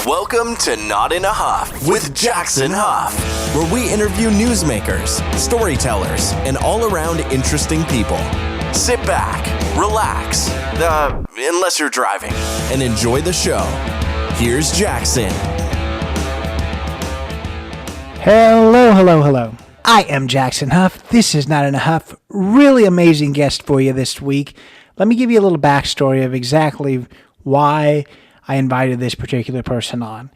Welcome to Not in a Huff with Jackson Huff, where we interview newsmakers, storytellers, and all-around interesting people. Sit back, relax, unless you're driving, and enjoy the show. Here's Jackson. Hello. I am Jackson Huff. This is Not in a Huff. Really amazing guest for you this week. Let me give you a little backstory of exactly why I invited this particular person on.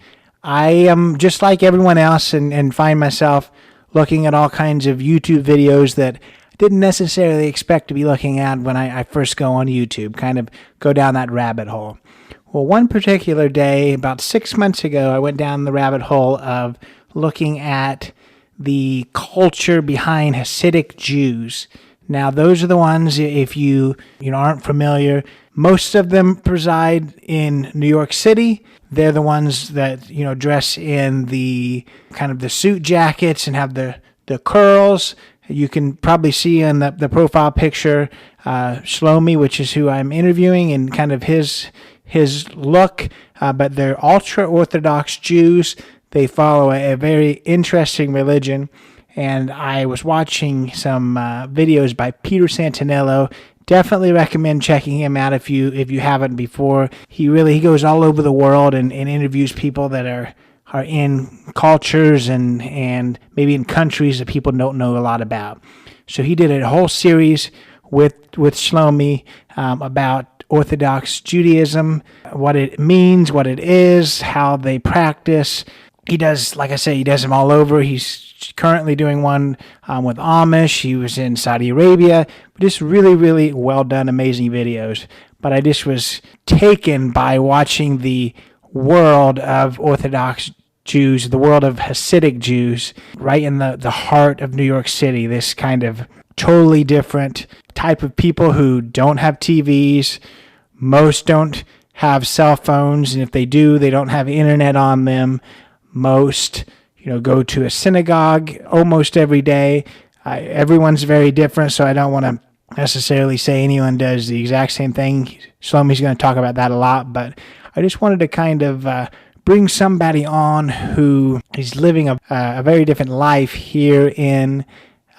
I am just like everyone else and find myself looking at all kinds of YouTube videos that I didn't necessarily expect to be looking at when I first go on YouTube, kind of go down that rabbit hole. Well, one particular day, about 6 months ago, I went down the rabbit hole of looking at the culture behind Hasidic Jews. Now, those are the ones, if you aren't familiar, most of them reside in New York City. They're the ones that, dress in the kind of the suit jackets and have the curls. You can probably see in the profile picture Shloime, which is who I'm interviewing, and kind of his look. But they're ultra-Orthodox Jews. They follow a very interesting religion. And I was watching some videos by Peter Santinello. Definitely recommend checking him out if you haven't before. He goes all over the world and interviews people that are in cultures and maybe in countries that people don't know a lot about. So he did a whole series with Shloime about Orthodox Judaism, what it means, what it is, how they practice. He does, like I say, he does them all over. He's currently doing one with Amish. He was in Saudi Arabia. Just really, really well done, amazing videos. But I just was taken by watching the world of Orthodox Jews, the world of Hasidic Jews, right in the heart of New York City. This kind of totally different type of people who don't have TVs. Most don't have cell phones, and if they do, they don't have internet on them. Most, go to a synagogue almost every day. Everyone's very different, so I don't want to necessarily say anyone does the exact same thing. Shloime's going to talk about that a lot, but I just wanted to kind of bring somebody on who is living a very different life here in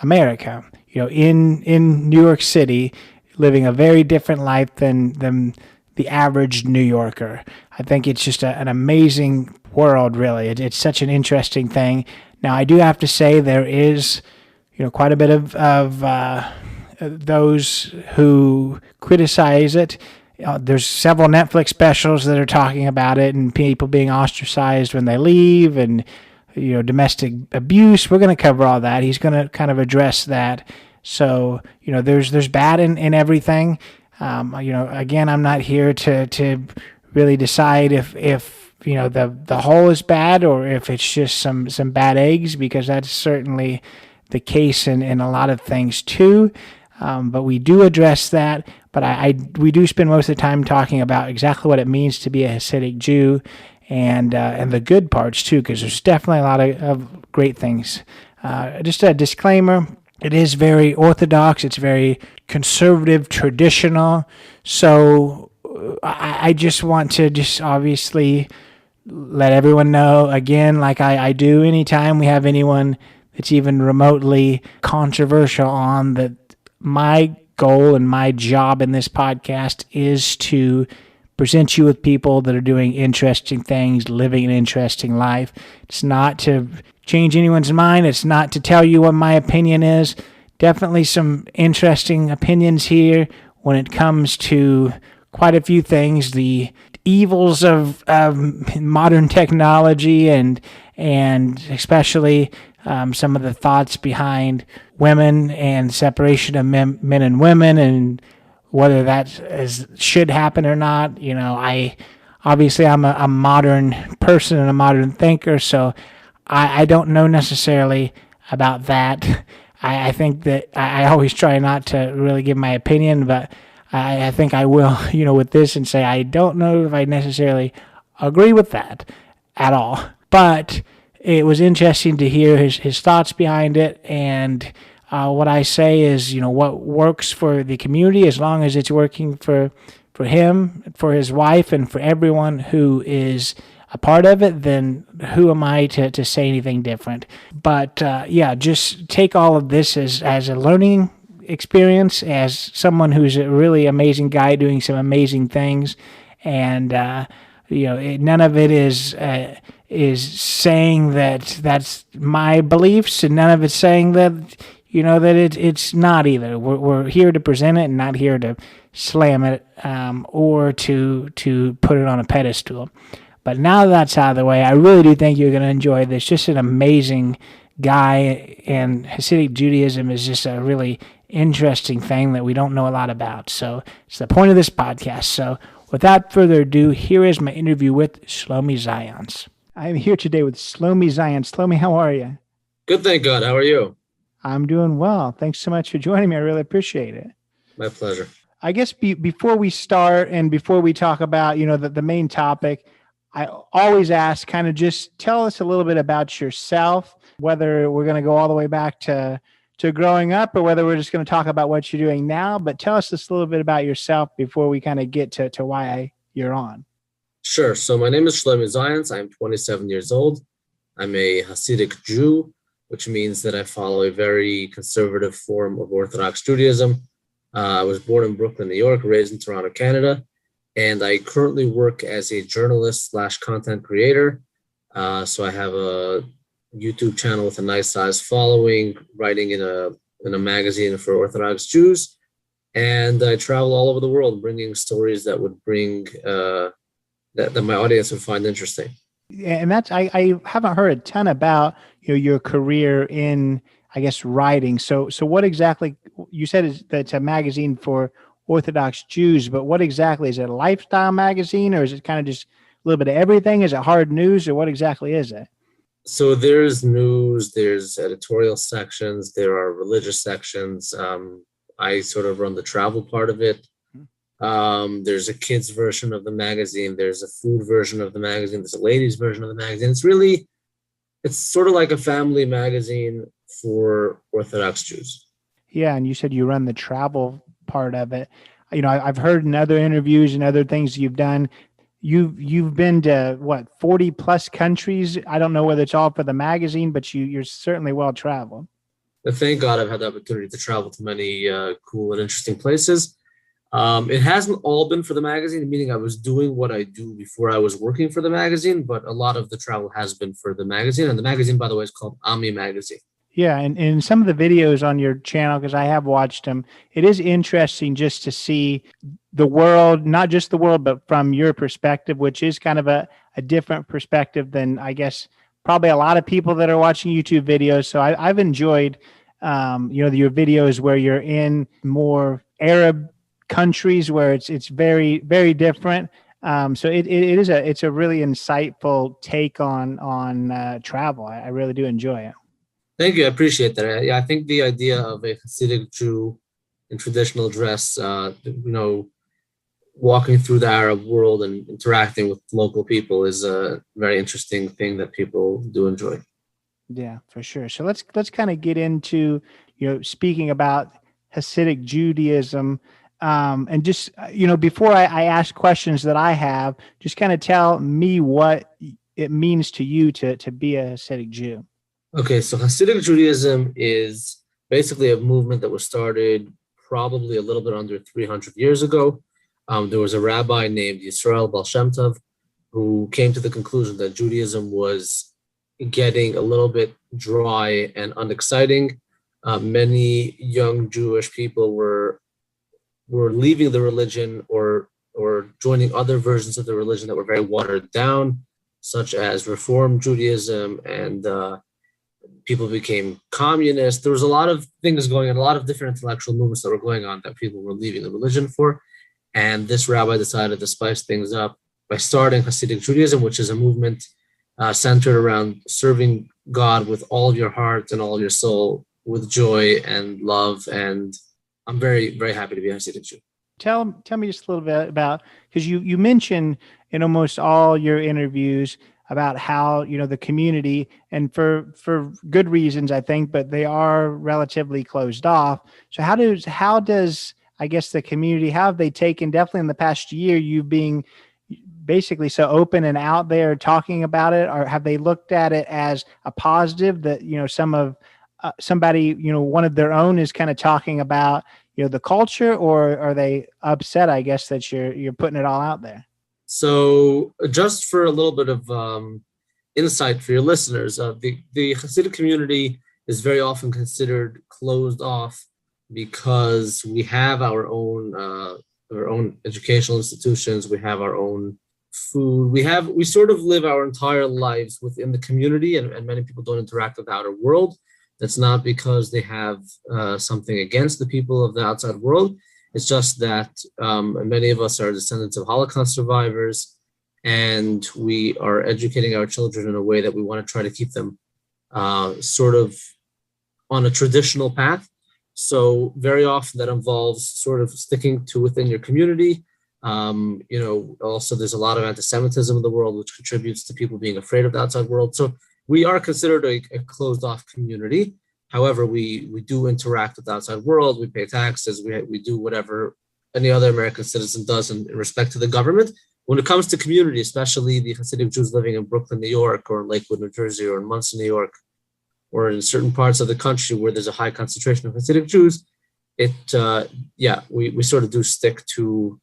America. In New York City, living a very different life than the average New Yorker. I think it's just an amazing world, really. It's such an interesting thing. Now, I do have to say there is, quite a bit of those who criticize it. There's several Netflix specials that are talking about it and people being ostracized when they leave and, domestic abuse. We're going to cover all that. He's going to kind of address that. So, there's bad in everything. Again, I'm not here to really decide if the whole is bad or if it's just some bad eggs, because that's certainly the case in a lot of things too. But we do address that. But we do spend most of the time talking about exactly what it means to be a Hasidic Jew and the good parts too, because there's definitely a lot of great things. Just a disclaimer. It is very Orthodox. It's very conservative, traditional. So I just want to obviously let everyone know, again, like I do anytime we have anyone that's even remotely controversial on, that my goal and my job in this podcast is to present you with people that are doing interesting things, living an interesting life. It's not to change anyone's mind. It's not to tell you what my opinion is. Definitely some interesting opinions here when it comes to quite a few things. The evils of modern technology and especially some of the thoughts behind women and separation of men and women and whether that should happen or not. I'm a modern person and a modern thinker, so I don't know necessarily about that. I think that I always try not to really give my opinion, but I think I will, with this and say I don't know if I necessarily agree with that at all. But it was interesting to hear his thoughts behind it, and what I say is, what works for the community, as long as it's working for him, for his wife, and for everyone who is a part of it, then who am I to say anything different? But yeah, just take all of this as a learning experience, as someone who's a really amazing guy doing some amazing things, and none of it is saying that that's my beliefs, and none of it's saying that it's not either. We're here to present it and not here to slam it or to put it on a pedestal. But now that's out of the way, I really do think you're going to enjoy this. Just an amazing guy, and Hasidic Judaism is just a really interesting thing that we don't know a lot about. So it's the point of this podcast. So without further ado, here is my interview with Shloime Zionce. I'm here today with Shloime Zionce. Shloime, how are you? Good, thank God. How are you? I'm doing well. Thanks so much for joining me. I really appreciate it. My pleasure. I guess before we start and before we talk about, the main topic, I always ask, kind of just tell us a little bit about yourself, whether we're going to go all the way back to growing up or whether we're just going to talk about what you're doing now. But tell us just a little bit about yourself before we kind of get to why you're on. Sure. So my name is Shloime Zionce. I'm 27 years old. I'm a Hasidic Jew, which means that I follow a very conservative form of Orthodox Judaism. I was born in Brooklyn, New York, raised in Toronto, Canada, and I currently work as a journalist / content creator. So I have a YouTube channel with a nice size following, writing in a magazine for Orthodox Jews, and I travel all over the world, bringing stories that would bring that my audience would find interesting. And that's I haven't heard a ton about your career in, I guess, writing. So what exactly, you said that it's a magazine for Orthodox Jews, but what exactly is it? A lifestyle magazine, or is it kind of just a little bit of everything? Is it hard news, or what exactly is it? So there's news, there's editorial sections, there are religious sections. I sort of run the travel part of it. There's a kids version of the magazine. There's a food version of the magazine. There's a ladies version of the magazine. It's sort of like a family magazine for Orthodox Jews. Yeah. And you said you run the travel part of it. I've heard in other interviews and other things you've done, you've been to 40 plus countries. I don't know whether it's all for the magazine, but you're certainly well traveled. Thank God I've had the opportunity to travel to many cool and interesting places. It hasn't all been for the magazine, meaning I was doing what I do before I was working for the magazine, but a lot of the travel has been for the magazine. And the magazine, by the way, is called Ami Magazine. Yeah, and in some of the videos on your channel, because I have watched them, it is interesting just to see the world, not just the world, but from your perspective, which is kind of a different perspective than, I guess, probably a lot of people that are watching YouTube videos. So I've enjoyed, your videos where you're in more Arab countries where it's very, very different. So it's a really insightful take on travel. I really do enjoy it. Thank you. I appreciate that. Yeah, I think the idea of a Hasidic Jew in traditional dress, walking through the Arab world and interacting with local people is a very interesting thing that people do enjoy. Yeah, for sure. So let's kind of get into, speaking about Hasidic Judaism, and just, before I ask questions that I have, just kind of tell me what it means to you to be a Hasidic Jew. Okay, so Hasidic Judaism is basically a movement that was started probably a little bit under 300 years ago. There was a rabbi named Yisrael Baal Shem Tov who came to the conclusion that Judaism was getting a little bit dry and unexciting. Many young Jewish people were leaving the religion or joining other versions of the religion that were very watered down, such as Reform Judaism, and people became communist. There was a lot of things going on, a lot of different intellectual movements that were going on that people were leaving the religion for. And this rabbi decided to spice things up by starting Hasidic Judaism, which is a movement centered around serving God with all of your heart and all of your soul, with joy and love. And I'm very, very happy to be a Hasidic Jew. Tell me just a little bit about, because you mentioned in almost all your interviews about how, the community, and for good reasons, I think, but they are relatively closed off. So how does I guess the community, how have they taken, definitely in the past year, you being, basically so open and out there talking about it, or have they looked at it as a positive that, somebody, one of their own is kind of talking about, the culture, or are they upset, I guess, that you're putting it all out there? So just for a little bit of insight for your listeners, the Hasidic community is very often considered closed off because we have our own educational institutions, we have our own food, we sort of live our entire lives within the community, and many people don't interact with the outer world. That's not because they have something against the people of the outside world. It's just that many of us are descendants of Holocaust survivors, and we are educating our children in a way that we want to try to keep them sort of on a traditional path. So very often that involves sort of sticking to within your community. Also there's a lot of anti-Semitism in the world, which contributes to people being afraid of the outside world. So we are considered a closed off community. However, we do interact with the outside world. We pay taxes. We do whatever any other American citizen does in respect to the government. When it comes to community, especially the Hasidic Jews living in Brooklyn, New York, or in Lakewood, New Jersey, or in Muncie, New York, or in certain parts of the country where there's a high concentration of Hasidic Jews, we sort of do stick to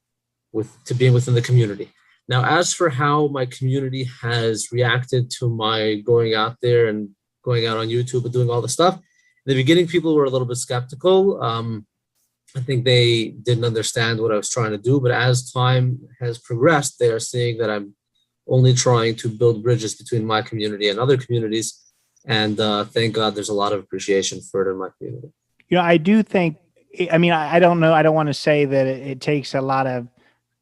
being within the community. Now, as for how my community has reacted to my going out there and going out on YouTube and doing all the stuff, in the beginning, people were a little bit skeptical. I think they didn't understand what I was trying to do, but as time has progressed, they are seeing that I'm only trying to build bridges between my community and other communities. And thank God there's a lot of appreciation for it in my community. I do think, I don't know. I don't want to say that it takes a lot of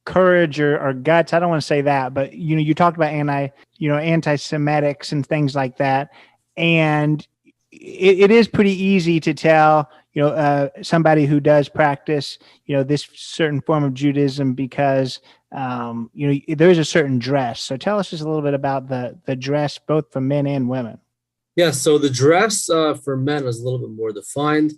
courage or guts. I don't want to say that, but you talked about anti-Semitics and things like that. And it is pretty easy to tell, somebody who does practice, this certain form of Judaism because, there is a certain dress. So tell us just a little bit about the dress, both for men and women. Yeah, so the dress for men is a little bit more defined.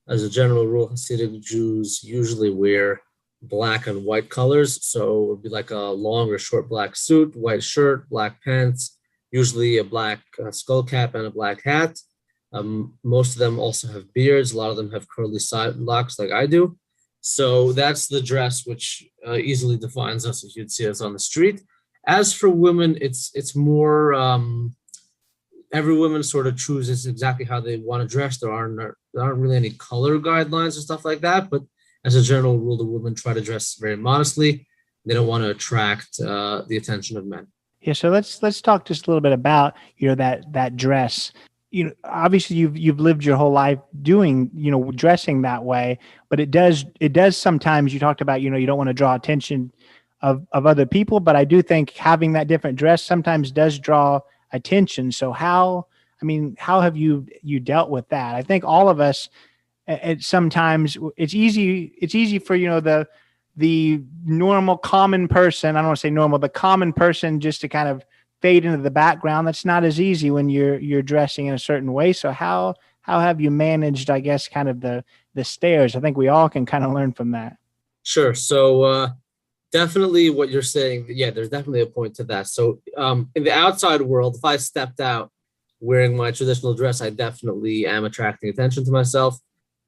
As a general rule, Hasidic Jews usually wear black and white colors. So it would be like a long or short black suit, white shirt, black pants, usually a black skull cap and a black hat. Most of them also have beards. A lot of them have curly side locks like I do. So that's the dress, which easily defines us if you'd see us on the street. As for women, it's more, every woman sort of chooses exactly how they want to dress. There aren't really any color guidelines and stuff like that, but as a general rule, the women try to dress very modestly. They don't want to attract the attention of men. Yeah, so let's talk just a little bit about that dress. Obviously you've lived your whole life doing dressing that way, but it does sometimes. You talked about you don't want to draw attention of other people, but I do think having that different dress sometimes does draw attention. So how have you dealt with that? I think all of us. Sometimes it's easy for the normal common person. I don't want to say normal, the common person just to kind of fade into the background. That's not as easy when you're dressing in a certain way. So how have you managed, I guess, kind of the stairs? I think we all can kind of learn from that. Sure. So definitely what you're saying. Yeah, there's definitely a point to that. So in the outside world, if I stepped out wearing my traditional dress, I definitely am attracting attention to myself.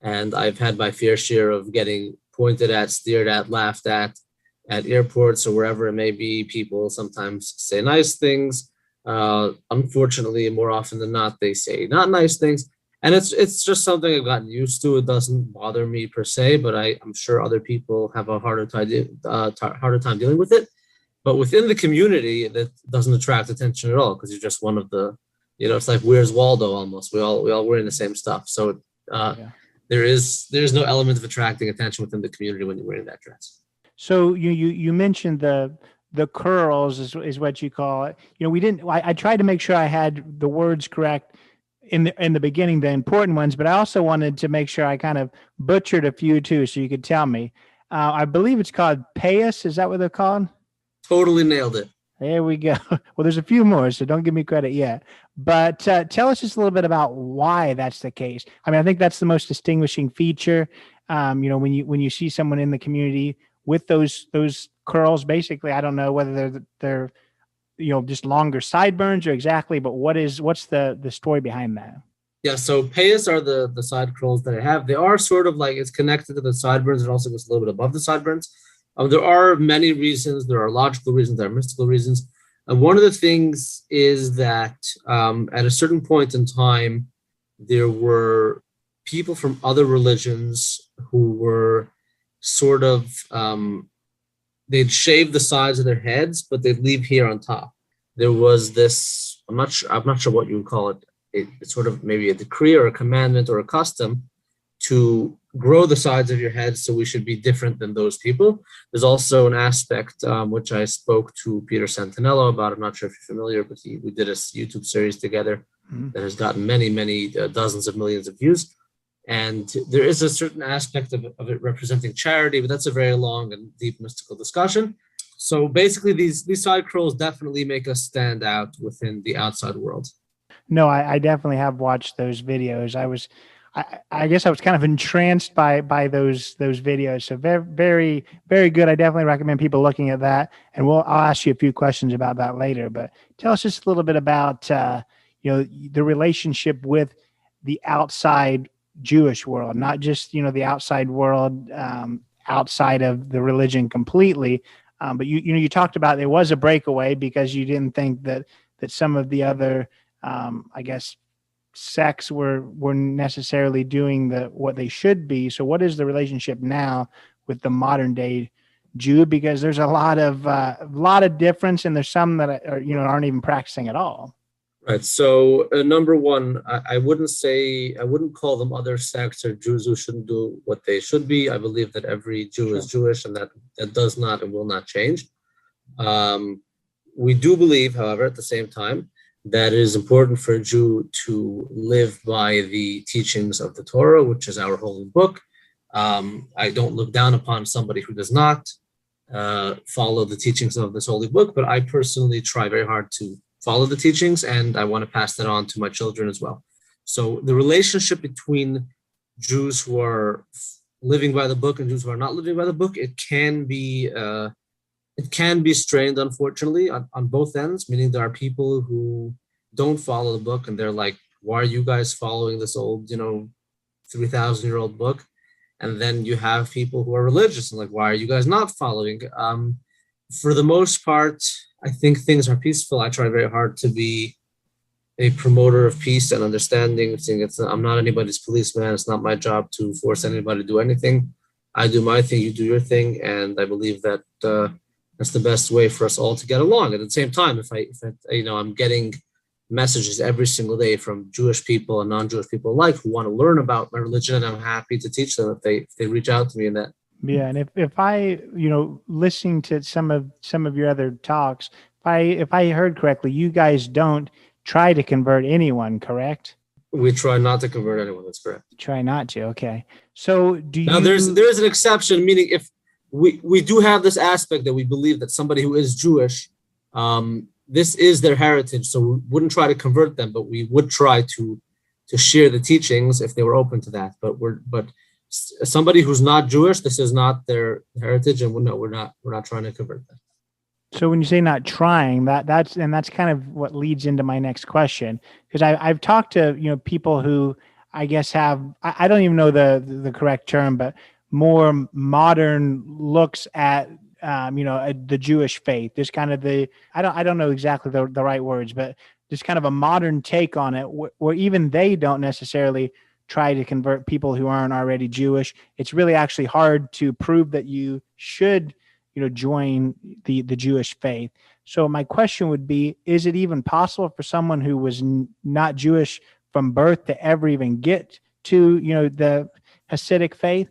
And I've had my fair share of getting pointed at, stared at, laughed at airports or wherever it may be. People sometimes say nice things. Unfortunately, more often than not, they say not nice things. And it's just something I've gotten used to. It doesn't bother me per se, but I'm sure other people have a harder time dealing with it. But within the community, that doesn't attract attention at all because you're just one of the, it's like Where's Waldo almost. We all wearing the same stuff. So there's no element of attracting attention within the community when you're wearing that dress. So you mentioned the curls is what you call it. I tried to make sure I had the words correct in the beginning, the important ones, but I also wanted to make sure I kind of butchered a few too, so you could tell me. I believe it's called Payos. Is that what they're called? Totally nailed it. There we go. Well, there's a few more, so don't give me credit yet. But tell us just a little bit about why that's the case. I think that's the most distinguishing feature. When you see someone in the community with those curls. Basically, I don't know whether they're just longer sideburns or exactly, but what's the story behind that? Yeah, so payas are the side curls that I have. They are sort of like it's connected to the sideburns and also goes a little bit above the sideburns. There are many reasons. There are logical reasons. There are mystical reasons. And one of the things is that at a certain point in time, there were people from other religions who were sort of they'd shave the sides of their heads, but they'd leave hair on top. There was this. I'm not sure what you would call it. It's sort of maybe a decree or a commandment or a custom to grow the sides of your head, so we should be different than those people. There's also an aspect which I spoke to Peter Santinello about. I'm not sure if you're familiar, but we did a YouTube series together that has gotten many dozens of millions of views. And there is a certain aspect of it representing charity, but that's a very long and deep mystical discussion. So basically, these side curls definitely make us stand out within the outside world. No, I definitely have watched those videos. I guess I was kind of entranced by those videos. So very, very, very good. I definitely recommend people looking at that. And I'll ask you a few questions about that later. But tell us just a little bit about the relationship with the outside Jewish world, not just the outside world outside of the religion completely. But you talked about there was a breakaway because you didn't think that some of the other I guess sects were necessarily doing what they should be. So what is the relationship now with the modern day Jew? Because there's a lot of difference, and there's some that aren't even practicing at all. Right. So number one, I wouldn't call them other sects or Jews who shouldn't do what they should be. I believe that every Jew is Jewish, and that does not and will not change. We do believe, however, at the same time, that it is important for a Jew to live by the teachings of the Torah, which is our holy book. I don't look down upon somebody who does not follow the teachings of this holy book, but I personally try very hard to follow the teachings, and I want to pass that on to my children as well. So the relationship between Jews who are living by the book and Jews who are not living by the book, it can be strained, unfortunately, on both ends, meaning there are people who don't follow the book and they're like, why are you guys following this old, 3,000-year-old book? And then you have people who are religious and like, why are you guys not following? For the most part, I think things are peaceful. I try very hard to be a promoter of peace and understanding. I'm not anybody's policeman. It's not my job to force anybody to do anything. I do my thing, you do your thing. And I believe that that's the best way for us all to get along. At the same time, if I'm getting messages every single day from Jewish people and non-Jewish people alike who want to learn about my religion, and I'm happy to teach them if they reach out to me in that. Yeah, and if I listening to some of your other talks, if I heard correctly, you guys don't try to convert anyone, correct? We try not to convert anyone. That's correct. Try not to. Okay. So now there's an exception, meaning if we do have this aspect that we believe that somebody who is Jewish, this is their heritage. So we wouldn't try to convert them, but we would try to share the teachings if they were open to that. But somebody who's not Jewish, this is not their heritage, and we're not trying to convert them. So when you say not trying, that's kind of what leads into my next question, because I've talked to people who I guess have I don't even know the correct term, but more modern looks at the Jewish faith. There's kind of I don't know exactly the right words, but there's kind of a modern take on it where even they don't necessarily try to convert people who aren't already Jewish. It's really actually hard to prove that you should join the Jewish faith. So my question would be, is it even possible for someone who was not Jewish from birth to ever even get to the Hasidic faith?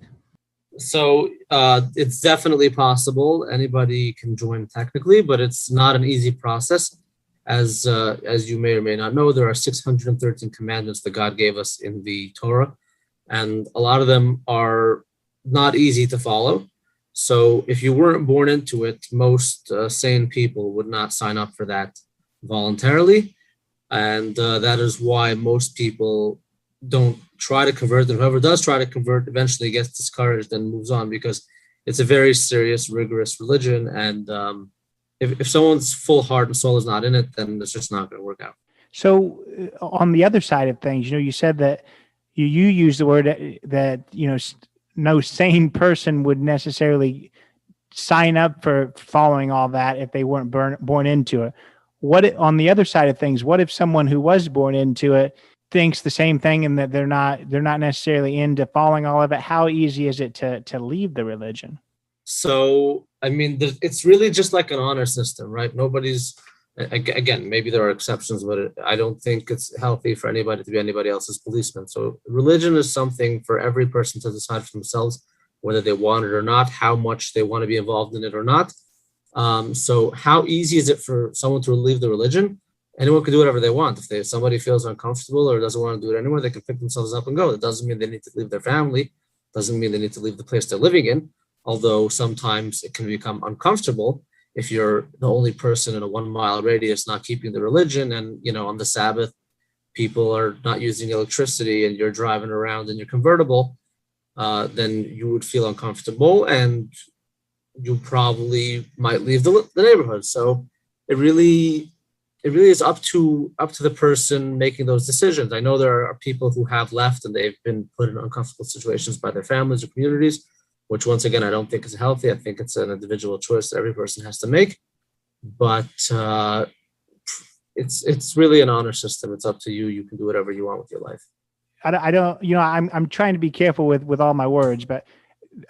So it's definitely possible. Anybody can join technically, but it's not an easy process. As you may or may not know, there are 613 commandments that God gave us in the Torah, and a lot of them are not easy to follow. So if you weren't born into it, most sane people would not sign up for that voluntarily. And that is why most people don't try to convert. And whoever does try to convert eventually gets discouraged and moves on, because it's a very serious, rigorous religion. And if someone's full heart and soul is not in it, then it's just not going to work out. So on the other side of things, you said that you use the word that, no sane person would necessarily sign up for following all that if they weren't born into it. On the other side of things, what if someone who was born into it thinks the same thing and that they're not necessarily into following all of it? How easy is it to leave the religion? So, I mean, it's really just like an honor system, right? Again, maybe there are exceptions, but I don't think it's healthy for anybody to be anybody else's policeman. So religion is something for every person to decide for themselves, whether they want it or not, how much they want to be involved in it or not. So how easy is it for someone to leave the religion? Anyone can do whatever they want. If somebody feels uncomfortable or doesn't want to do it anymore, they can pick themselves up and go. It doesn't mean they need to leave their family. Doesn't mean they need to leave the place they're living in. Although sometimes it can become uncomfortable if you're the only person in a 1 mile radius not keeping the religion, and on the Sabbath, people are not using electricity and you're driving around in your convertible, then you would feel uncomfortable and you probably might leave the neighborhood. So it really is up to the person making those decisions. I know there are people who have left and they've been put in uncomfortable situations by their families or communities, which once again, I don't think is healthy. I think it's an individual choice that every person has to make. But it's really an honor system. It's up to you. You can do whatever you want with your life. I don't, I'm trying to be careful with all my words, but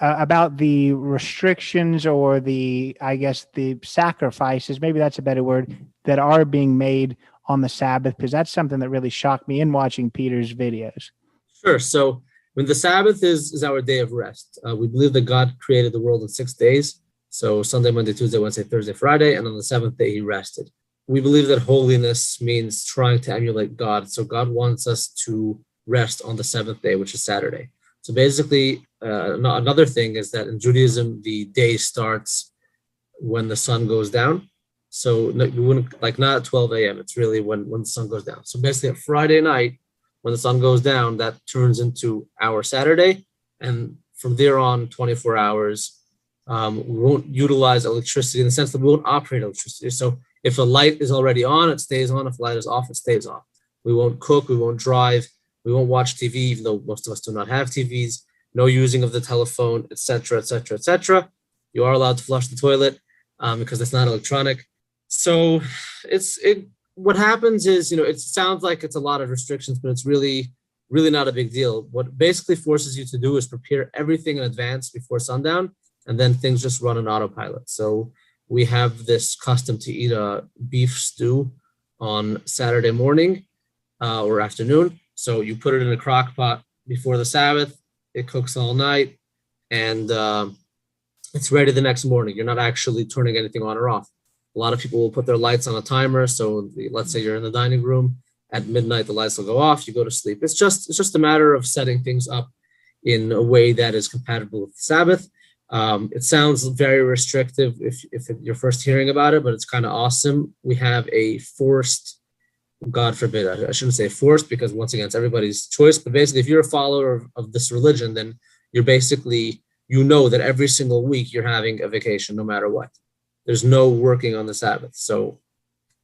about the restrictions or the sacrifices, maybe that's a better word, that are being made on the Sabbath, because that's something that really shocked me in watching Peter's videos. Sure. So when the Sabbath is our day of rest, we believe that God created the world in 6 days. So Sunday, Monday, Tuesday, Wednesday, Thursday, Friday, and on the seventh day, he rested. We believe that holiness means trying to emulate God. So God wants us to rest on the seventh day, which is Saturday. So basically, another thing is that in Judaism, the day starts when the sun goes down. So we wouldn't, not at 12 a.m. It's really when the sun goes down. So basically, at Friday night, when the sun goes down, that turns into our Saturday. And from there on, 24 hours, we won't utilize electricity in the sense that we won't operate electricity. So if a light is already on, it stays on. If the light is off, it stays off. We won't cook. We won't drive. We won't watch TV, even though most of us do not have TVs. No using of the telephone, etc., etc., etc. You are allowed to flush the toilet because it's not electronic. So what happens is, it sounds like it's a lot of restrictions, but it's really, really not a big deal. What it basically forces you to do is prepare everything in advance before sundown, and then things just run on autopilot. So we have this custom to eat a beef stew on Saturday morning or afternoon. So you put it in a crock pot before the Sabbath, it cooks all night, and it's ready the next morning. You're not actually turning anything on or off. A lot of people will put their lights on a timer. So let's say you're in the dining room at midnight, the lights will go off, you go to sleep. It's just a matter of setting things up in a way that is compatible with the Sabbath. It sounds very restrictive if you're first hearing about it, but it's kind of awesome. We have a forced, God forbid, I shouldn't say forced, because once again, it's everybody's choice. But basically, if you're a follower of this religion, then you're basically, that every single week you're having a vacation, no matter what. There's no working on the Sabbath. So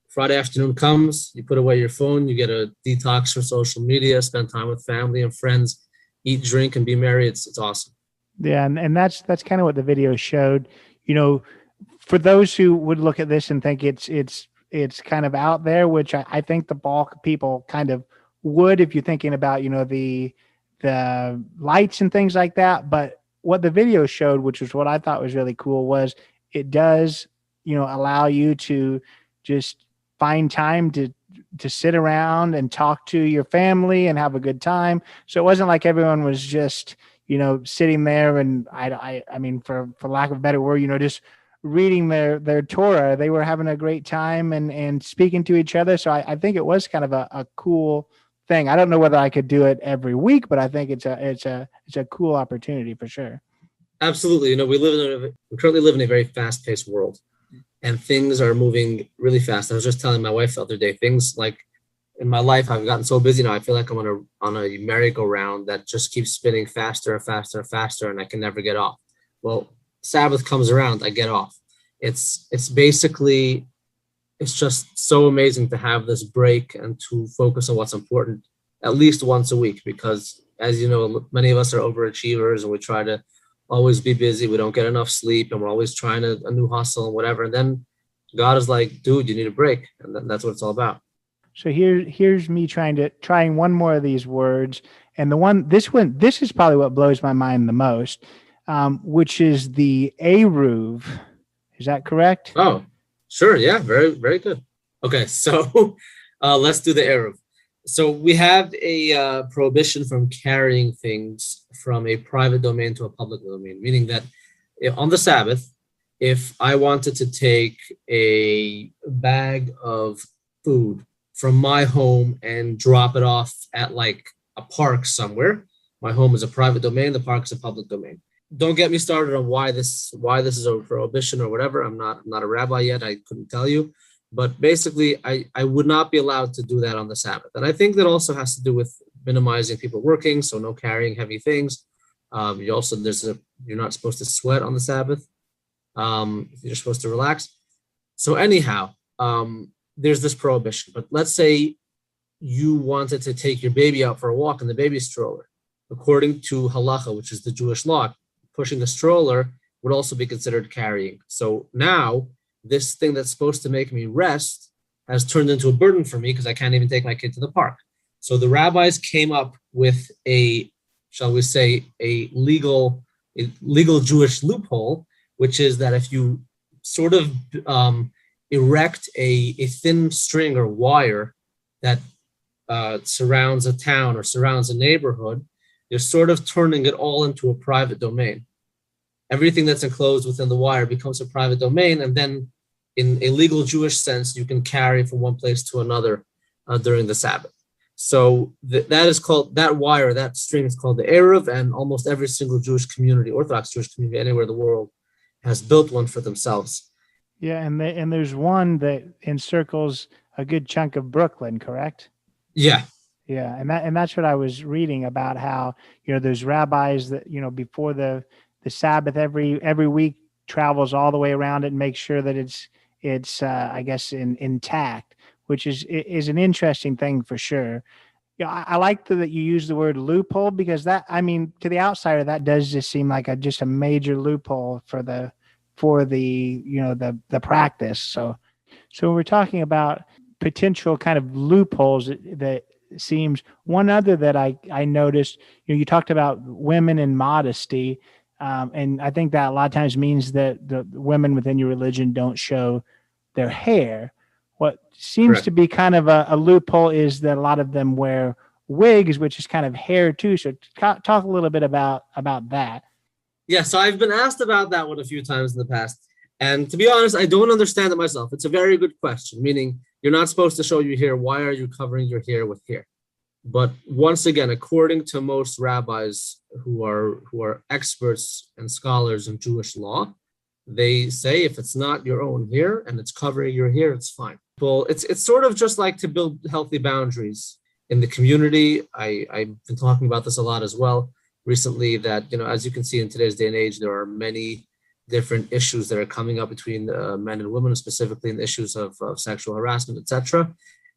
Friday afternoon comes, you put away your phone, you get a detox from social media, spend time with family and friends, eat, drink, and be merry. It's awesome. Yeah, and that's kind of what the video showed. For those who would look at this and think it's kind of out there, which I think the bulk of people kind of would, if you're thinking about the lights and things like that. But what the video showed, which was what I thought was really cool, was it does allow you to just find time to sit around and talk to your family and have a good time. So it wasn't like everyone was just sitting there and I mean, for lack of a better word, just reading their Torah. They were having a great time and speaking to each other. So I think it was kind of a cool thing. I don't know whether I could do it every week, but I think it's a cool opportunity for sure. Absolutely. We currently live in a very fast-paced world, and things are moving really fast. I was just telling my wife the other day, things like in my life, I've gotten so busy now, I feel like I'm on a merry-go-round that just keeps spinning faster and faster and faster, and I can never get off. Well, Sabbath comes around, I get off. It's basically, it's just so amazing to have this break and to focus on what's important at least once a week, because as you know, many of us are overachievers and we try to always be busy. We don't get enough sleep and we're always trying a new hustle and whatever. And then God is like, dude, you need a break. And that's what it's all about. So here's me trying one more of these words. And this is probably what blows my mind the most, which is the Eruv. Is that correct? Oh, sure. Yeah. Very, very good. Okay. So let's do the Eruv. So we have a prohibition from carrying things from a private domain to a public domain, meaning that on the Sabbath, if I wanted to take a bag of food from my home and drop it off at like a park somewhere, my home is a private domain, the park is a public domain. Don't get me started on why this is a prohibition or whatever. I'm not a rabbi yet. I couldn't tell you. But basically, I would not be allowed to do that on the Sabbath. And I think that also has to do with minimizing people working, so no carrying heavy things. You're not supposed to sweat on the Sabbath. You're supposed to relax. So anyhow, there's this prohibition. But let's say you wanted to take your baby out for a walk in the baby stroller. According to halacha, which is the Jewish law, pushing a stroller would also be considered carrying. So now, this thing that's supposed to make me rest has turned into a burden for me because I can't even take my kid to the park. So the rabbis came up with a legal Jewish loophole, which is that if you sort of erect a thin string or wire that surrounds a town or surrounds a neighborhood, you're sort of turning it all into a private domain. Everything that's enclosed within the wire becomes a private domain, and then in a legal Jewish sense, you can carry from one place to another during the Sabbath. So that wire, that string is called the Eruv, and almost every single Jewish community, Orthodox Jewish community anywhere in the world, has built one for themselves. Yeah, and there's one that encircles a good chunk of Brooklyn, correct? Yeah. Yeah, and that's what I was reading about, how there's rabbis that before the Sabbath every week travels all the way around it and makes sure that it's I guess intact, which is an interesting thing for sure. I like that you use the word loophole, because that, I mean, to the outsider, that does just seem like just a major loophole for the practice. So we're talking about potential kind of loopholes that seems. One other that I noticed, you talked about women and modesty. And I think that a lot of times means that the women within your religion don't show their hair. What seems Correct. to be kind of a loophole is that a lot of them wear wigs, which is kind of hair too. So talk a little bit about that. Yeah, so I've been asked about that one a few times in the past. And to be honest, I don't understand it myself. It's a very good question, meaning you're not supposed to show your hair. Why are you covering your hair with hair? But once again, according to most rabbis who are experts and scholars in Jewish law, they say if it's not your own hair and it's covering your hair, it's fine. Well, it's sort of just like to build healthy boundaries in the community. I've been talking about this a lot as well recently, that, as you can see in today's day and age, there are many different issues that are coming up between men and women, specifically in issues of sexual harassment, etc.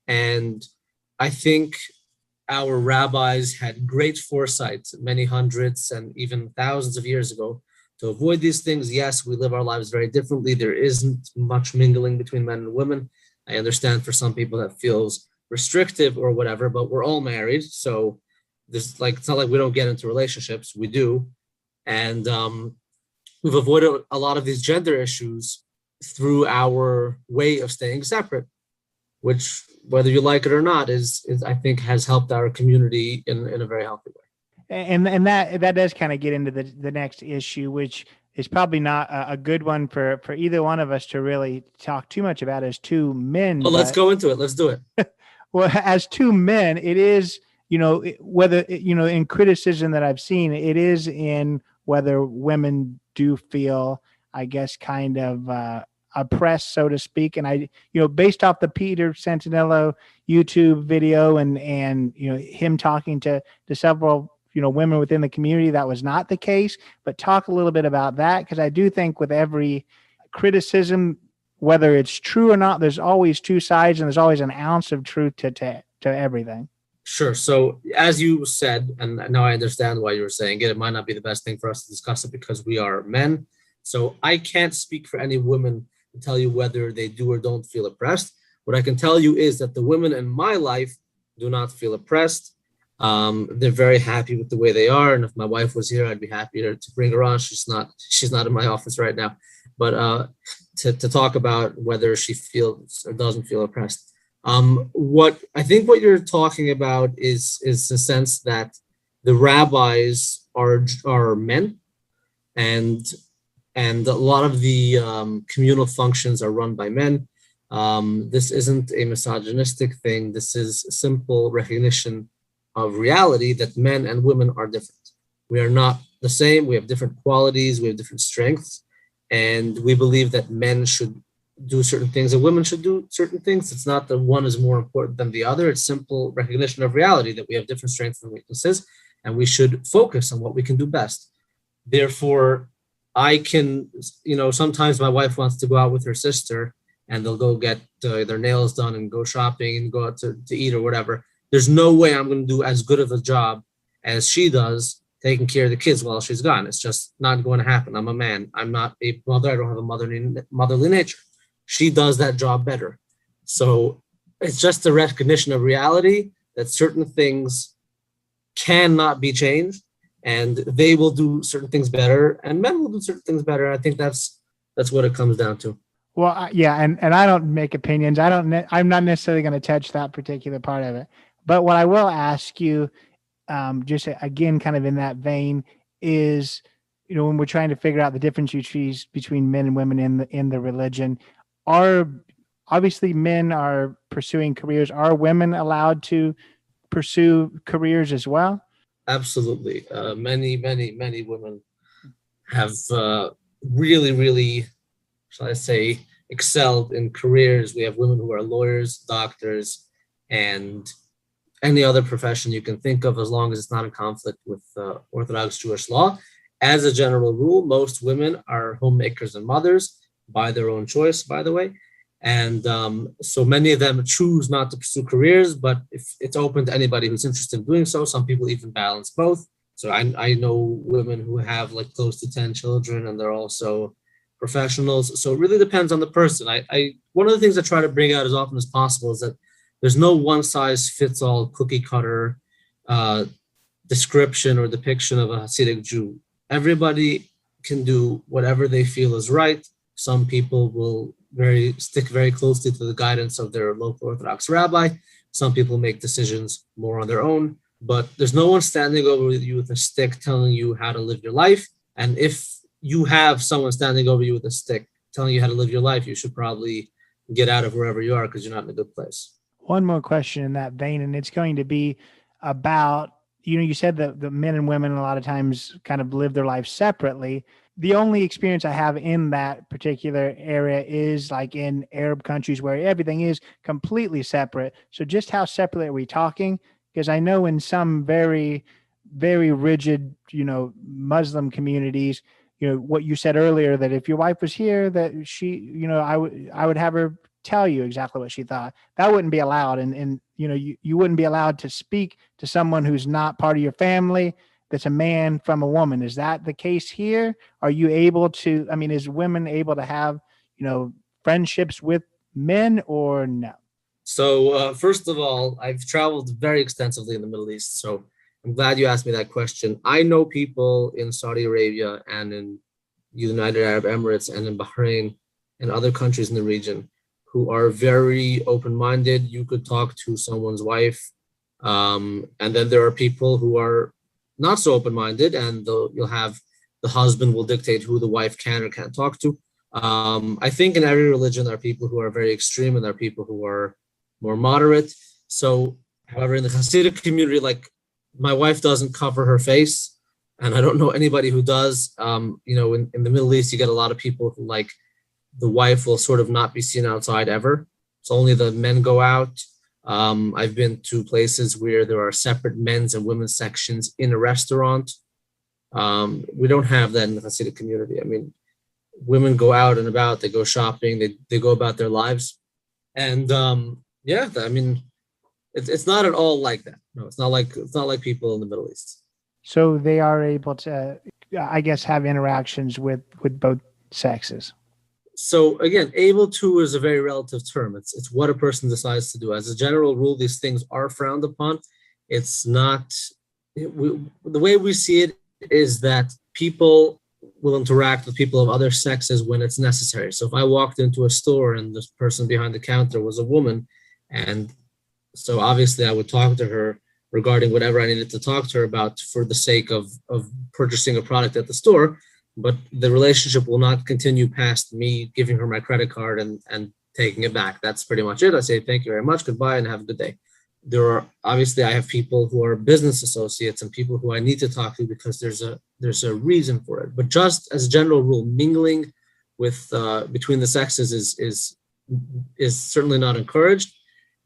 And I think our rabbis had great foresight many hundreds and even thousands of years ago to avoid these things. Yes, we live our lives very differently. There isn't much mingling between men and women. I understand for some people that feels restrictive or whatever, but we're all married. So it's not like we don't get into relationships. We do. And we've avoided a lot of these gender issues through our way of staying separate, which, whether you like it or not, is I think has helped our community in a very healthy way. And that does kind of get into the next issue, which is probably not a good one for either one of us to really talk too much about as two men. Well, let's go into it. Let's do it. Well, as two men, it is, whether, in criticism that I've seen, it is in whether women do feel, I guess, kind of oppressed, so to speak. And based off the Peter Santinello YouTube video and him talking to several women within the community, that was not the case. But talk a little bit about that, because I do think with every criticism, whether it's true or not, there's always two sides, and there's always an ounce of truth to everything. Sure. So as you said, and now I understand why you were saying it might not be the best thing for us to discuss it because we are men. So I can't speak for any women to tell you whether they do or don't feel oppressed. What I can tell you is that the women in my life do not feel oppressed. They're very happy with the way they are. And if my wife was here, I'd be happy to bring her on. She's not in my office right now, but to talk about whether she feels or doesn't feel oppressed. What you're talking about is the sense that the rabbis are men, and a lot of the communal functions are run by men. This isn't a misogynistic thing. This is a simple recognition of reality that men and women are different. We are not the same. We have different qualities. We have different strengths, and we believe that men should do certain things and women should do certain things. It's not that one is more important than the other. It's simple recognition of reality that we have different strengths and weaknesses, and we should focus on what we can do best. Therefore, I can, sometimes my wife wants to go out with her sister and they'll go get their nails done and go shopping and go out to eat or whatever. There's no way I'm going to do as good of a job as she does taking care of the kids while she's gone. It's just not going to happen. I'm a man. I'm not a mother. I don't have a motherly nature. She does that job better. So it's just a recognition of reality that certain things cannot be changed, and they will do certain things better, and men will do certain things better. I think that's what it comes down to. Well, yeah, and I don't make opinions. I'm not necessarily going to touch that particular part of it. But what I will ask you, just again, kind of in that vein, is when we're trying to figure out the difference between men and women in the religion. Obviously men are pursuing careers. Are women allowed to pursue careers as well? Absolutely. Many women have really, really, shall I say, excelled in careers. We have women who are lawyers, doctors, and any other profession you can think of, as long as it's not in conflict with Orthodox Jewish law. As a general rule, most women are homemakers and mothers, by their own choice, by the way. And so many of them choose not to pursue careers, but if it's open to anybody who's interested in doing so. Some people even balance both. So I know women who have like close to 10 children, and they're also professionals. So it really depends on the person. One of the things I try to bring out as often as possible is that there's no one size fits all cookie cutter description or depiction of a Hasidic Jew. Everybody can do whatever they feel is right. Some people will stick very closely to the guidance of their local Orthodox rabbi. Some people make decisions more on their own, but there's no one standing over you with a stick telling you how to live your life. And if you have someone standing over you with a stick telling you how to live your life, you should probably get out of wherever you are, because you're not in a good place. One more question in that vein, and it's going to be about, you said that the men and women a lot of times kind of live their lives separately. The only experience I have in that particular area is like in Arab countries where everything is completely separate. So just how separate are we talking? Because I know in some very, very rigid, Muslim communities, what you said earlier, that if your wife was here, that she, I would have her tell you exactly what she thought. That wouldn't be allowed. And you wouldn't be allowed to speak to someone who's not part of your family, that's a man from a woman. Is that the case here? Are you able to, is women able to have, friendships with men or no? So first of all, I've traveled very extensively in the Middle East. So I'm glad you asked me that question. I know people in Saudi Arabia and in United Arab Emirates and in Bahrain and other countries in the region who are very open-minded. You could talk to someone's wife. And then there are people who are not so open-minded, and you'll have the husband will dictate who the wife can or can't talk to. I think in every religion there are people who are very extreme and there are people who are more moderate. So, however, in the Hasidic community, like my wife doesn't cover her face, and I don't know anybody who does. In the Middle East, you get a lot of people who like the wife will sort of not be seen outside ever. So only the men go out. I've been to places where there are separate men's and women's sections in a restaurant. We don't have that in the Hasidic community. I mean, women go out and about, they go shopping, they go about their lives. And I mean, it's not at all like that. No, it's not like people in the Middle East. So they are able to, I guess, have interactions with both sexes. So again, able to is a very relative term. It's what a person decides to do. As a general rule, these things are frowned upon. It's not, the way we see it is that people will interact with people of other sexes when it's necessary. So if I walked into a store and this person behind the counter was a woman, and so obviously I would talk to her regarding whatever I needed to talk to her about for the sake of purchasing a product at the store, but the relationship will not continue past me giving her my credit card and taking it back. That's pretty much it. I say, thank you very much, goodbye, and have a good day. There are, obviously, I have people who are business associates and people who I need to talk to because there's a reason for it. But just as a general rule, mingling with between the sexes is certainly not encouraged.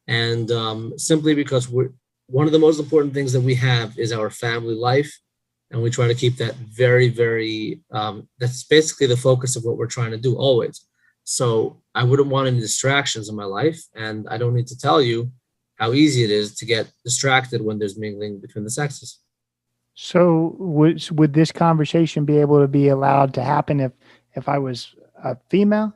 And simply because one of the most important things that we have is our family life. And we try to keep that very, very, that's basically the focus of what we're trying to do always. So I wouldn't want any distractions in my life. And I don't need to tell you how easy it is to get distracted when there's mingling between the sexes. So would this conversation be able to be allowed to happen if I was a female?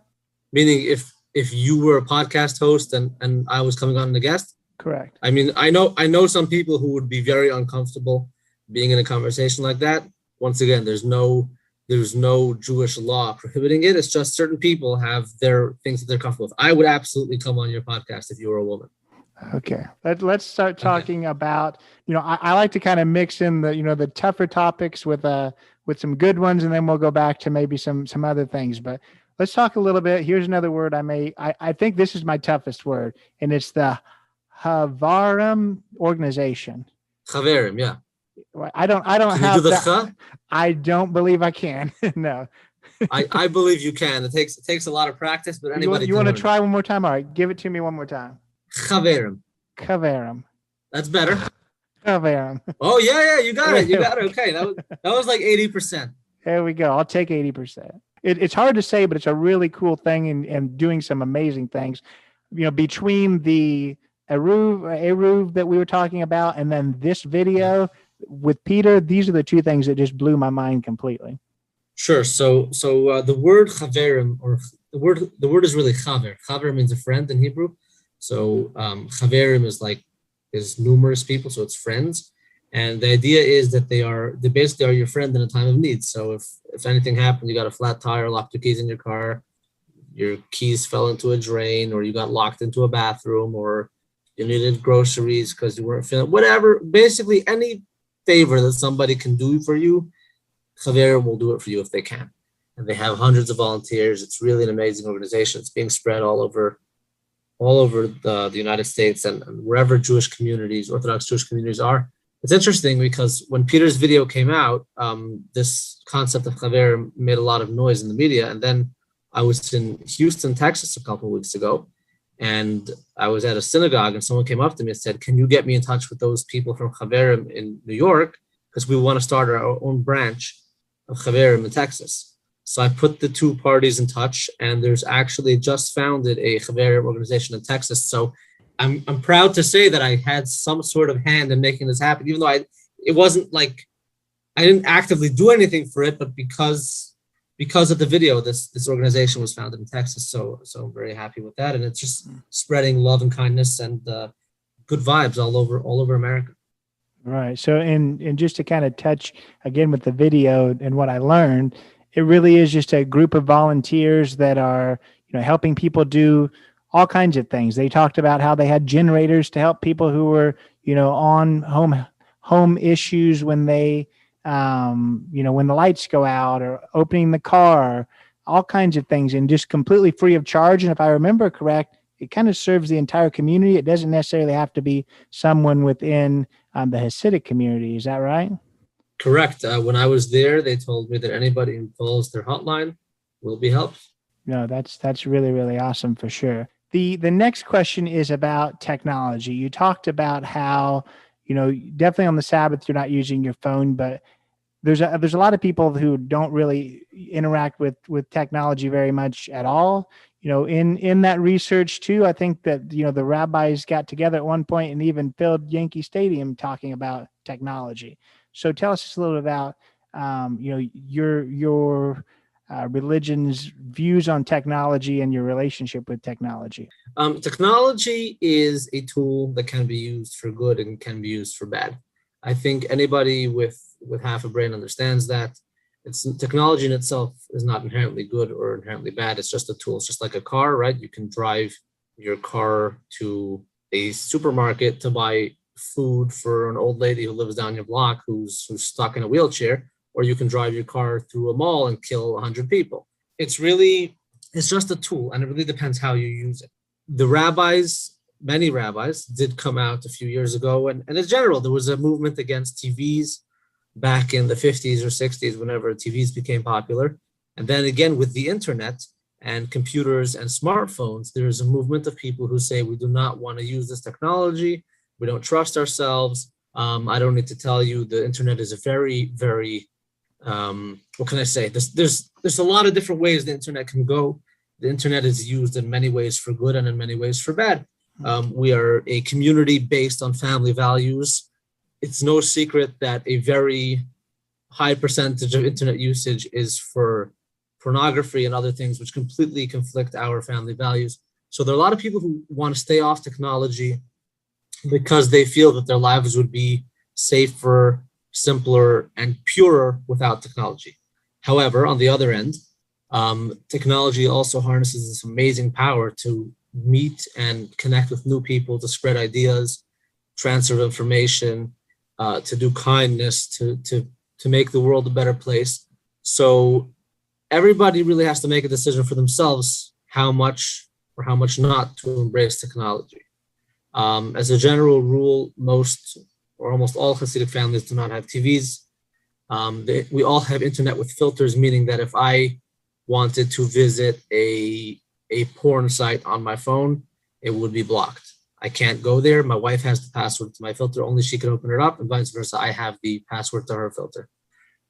Meaning if you were a podcast host and I was coming on as a guest? Correct. I mean, I know some people who would be very uncomfortable being in a conversation like that. Once again, there's no Jewish law prohibiting it. It's just certain people have their things that they're comfortable with. I would absolutely come on your podcast if you were a woman. Okay. Let's start talking about, I like to kind of mix in the tougher topics with some good ones, and then we'll go back to maybe some other things. But let's talk a little bit. Here's another word I think this is my toughest word, and it's the Havarim organization. Chaverim, yeah. I don't can have you do the that. I don't believe I can. No. I believe you can. It takes a lot of practice, but anybody you want to try one more time? All right, give it to me one more time. Chaverim. That's better. Chaverim. Oh yeah, you got it. Okay, that was like 80%. There we go. I'll take 80%. It's hard to say, but it's a really cool thing and doing some amazing things. Between the Eruv that we were talking about, and then this video with Peter, these are the two things that just blew my mind completely. Sure. So the word chaverim, or the word is really chaver. Chaver means a friend in Hebrew. So chaverim is numerous people, so it's friends. And the idea is that they basically are your friend in a time of need. So if anything happened, you got a flat tire, locked your keys in your car, your keys fell into a drain, or you got locked into a bathroom, or you needed groceries because you weren't feeling whatever. Basically, any favor that somebody can do for you, Chaverim will do it for you if they can. And they have hundreds of volunteers. It's really an amazing organization. It's being spread all over the United States and wherever Jewish communities, Orthodox Jewish communities are. It's interesting because when Peter's video came out, this concept of Chaver made a lot of noise in the media. And then I was in Houston, Texas a couple of weeks ago, and I was at a synagogue, and someone came up to me and said, can you get me in touch with those people from Chaverim in New York? Because we want to start our own branch of Chaverim in Texas. So I put the two parties in touch, and there's actually just founded a Chaverim organization in Texas. So I'm proud to say that I had some sort of hand in making this happen, even though it wasn't like I didn't actively do anything for it, but because of the video, this organization was founded in Texas. So I'm very happy with that. And it's just spreading love and kindness and good vibes all over America. Right. So, and just to kind of touch again with the video and what I learned, it really is just a group of volunteers that are, helping people do all kinds of things. They talked about how they had generators to help people who were, on home issues when they, when the lights go out, or opening the car, all kinds of things, and just completely free of charge. And if I remember correct, it kind of serves the entire community. It doesn't necessarily have to be someone within the Hasidic community. Is that right? Correct. When I was there, they told me that anybody who calls their hotline will be helped. No, that's really, really awesome for sure. The next question is about technology. You talked about how, definitely on the Sabbath you're not using your phone, but there's a lot of people who don't really interact with technology very much at all. In that research too, I think that the rabbis got together at one point and even filled Yankee Stadium talking about technology. So tell us just a little bit about your religion's views on technology and your relationship with technology. Technology is a tool that can be used for good and can be used for bad. I think anybody with half a brain understands that. Technology in itself is not inherently good or inherently bad. It's just a tool. It's just like a car, right? You can drive your car to a supermarket to buy food for an old lady who lives down your block who's stuck in a wheelchair, or you can drive your car through a mall and kill 100 people. It's just a tool, and it really depends how you use it. Many rabbis did come out a few years ago, and in general, there was a movement against TVs back in the 50s or 60s, whenever TVs became popular. And then again, with the internet and computers and smartphones, there is a movement of people who say, we do not want to use this technology. We don't trust ourselves. I don't need to tell you, the internet is a very, very, what can I say? There's a lot of different ways the internet can go. The internet is used in many ways for good and in many ways for bad. We are a community based on family values. It's no secret that a very high percentage of internet usage is for pornography and other things which completely conflict our family values. So there are a lot of people who want to stay off technology because they feel that their lives would be safer, simpler, and purer without technology. However, on the other end, technology also harnesses this amazing power to meet and connect with new people, to spread ideas, transfer information, to do kindness, to make the world a better place. So everybody really has to make a decision for themselves how much or how much not to embrace technology. As a general rule, most or almost all Hasidic families do not have TVs. We all have internet with filters, meaning that if I wanted to visit a porn site on my phone, it would be blocked. I can't go there. My wife has the password to my filter. Only she can open it up, and vice versa. I have the password to her filter.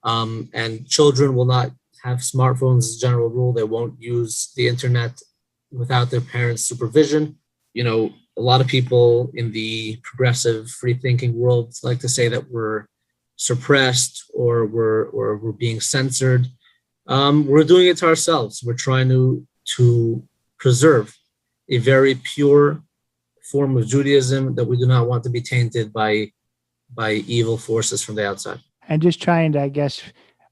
And children will not have smartphones as a general rule. They won't use the internet without their parents' supervision. A lot of people in the progressive, free-thinking world like to say that we're suppressed or we're being censored. We're doing it to ourselves. We're trying to preserve a very pure form of Judaism that we do not want to be tainted by evil forces from the outside. And just trying to, I guess,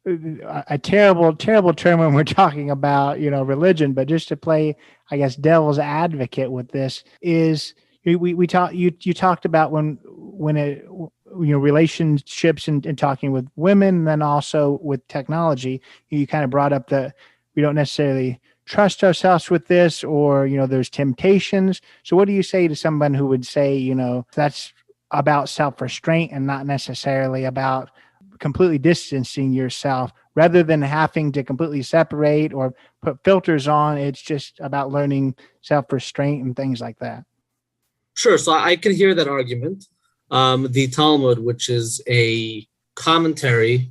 a terrible term when we're talking about, religion, but just to play, I guess, devil's advocate with this is you talked about when it, relationships and talking with women, and then also with technology, you kind of brought up that we don't necessarily trust ourselves with this, or, there's temptations. So what do you say to someone who would say, that's about self-restraint and not necessarily about completely distancing yourself rather than having to completely separate or put filters on? It's just about learning self-restraint and things like that. Sure. So I can hear that argument. The Talmud, which is a commentary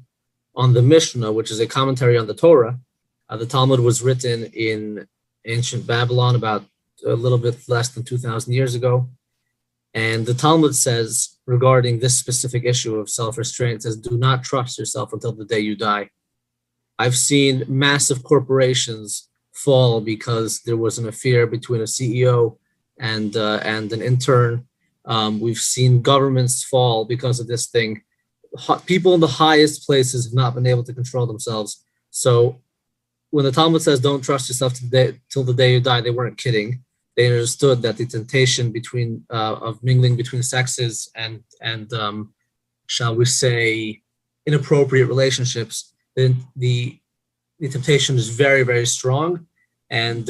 on the Mishnah, which is a commentary on the Torah. The Talmud was written in ancient Babylon about a little bit less than 2,000 years ago. And the Talmud says, regarding this specific issue of self-restraint, it says, do not trust yourself until the day you die. I've seen massive corporations fall because there was an affair between a CEO and an intern. We've seen governments fall because of this thing. People in the highest places have not been able to control themselves. So when the Talmud says don't trust yourself till the day you die, they weren't kidding. They understood that the temptation of mingling between sexes and shall we say inappropriate relationships, then the temptation is very, very strong. And